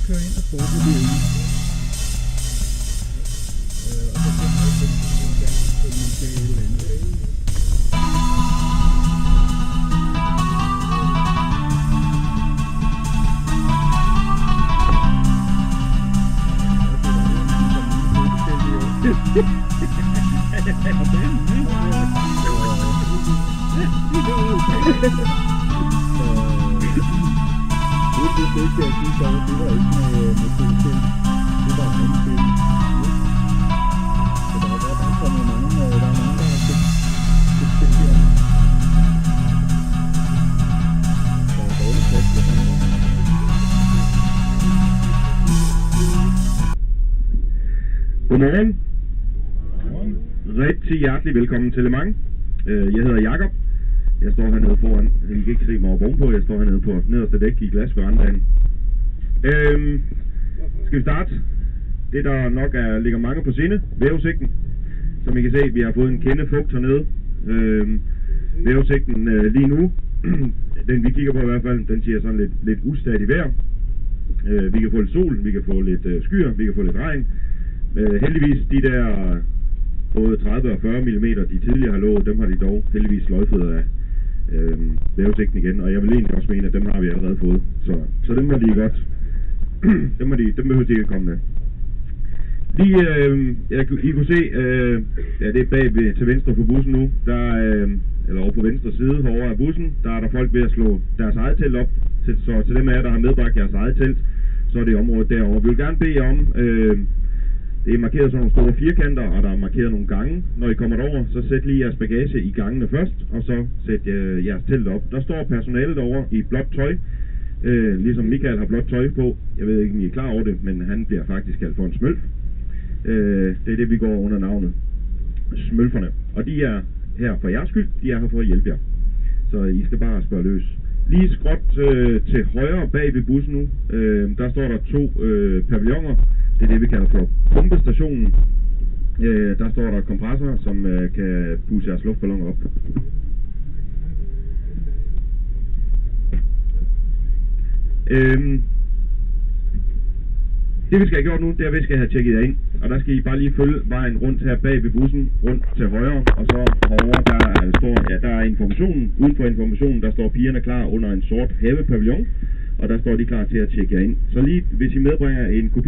køre ind og fortsætte derinde. Og så bliver man til et eller andet. Det ikke at sige så, det var ikke med solstil. Det var regnstil. Så der er godt kommet mange, der er mange, der har solstil her. Der er dårlig plads til det. Godmorgen. Rigtig hjertelig velkommen til Le Mans. Jeg hedder Jakob. Jeg står hernede foran. I kan ikke se mig over ovenpå. Jeg står hernede på nederste dæk i glasverandaen. Skal vi starte? Det der nok ligger mange på sinde. Vejrudsigten. Som I kan se, vi har fået en kende fugt hernede. Vejrudsigten lige nu, den vi kigger på i hvert fald, den siger sådan lidt ustadig vejr. Vi kan få lidt sol, vi kan få lidt skyer, vi kan få lidt regn. Heldigvis de der både 30 og 40 mm, de tidligere har lovet, dem har de dog heldigvis sløjfet af vejrudsigten igen, og jeg vil egentlig også mene, at dem har vi allerede fået. Så dem må de godt. dem behøver de ikke komme med. Lige, I kunne se, det er bag til venstre for bussen nu, eller over på venstre side herovre af bussen, der er der folk ved at slå deres eget telt op. Så til dem af jer, der har medbragt jeres eget telt, så er det området derovre. Vi vil gerne bede jer om, det er markeret sådan nogle store firkanter, og der er markeret nogle gange. Når I kommer derover, så sæt lige jeres bagage i gangene først, og så sæt jeres telt op. Der står personalet derovre i blåt tøj, ligesom Michael har blåt tøj på. Jeg ved ikke, om I er klar over det, men han bliver faktisk kaldt for en smølf. Det er det, vi går under navnet. Smølferne. Og de er her for jeres skyld, de er her for at hjælpe jer. Så I skal bare spørge løs. Lige skråt til højre bag ved bussen nu, der står der 2 pavilloner. Det er det, vi kalder for pumpestationen. Der står der kompressorer, som kan pusse jeres luftballoner op. Det vi skal have gjort nu, det er, at vi skal have tjekket jer ind. Og der skal I bare lige følge vejen rundt her bag ved bussen, rundt til højre. Og så herovre, der er informationen. Uden for informationen, der står pigerne klar under en sort havepavillon. Og der står de klar til at tjekke jer ind. Så lige, hvis I medbringer en kopi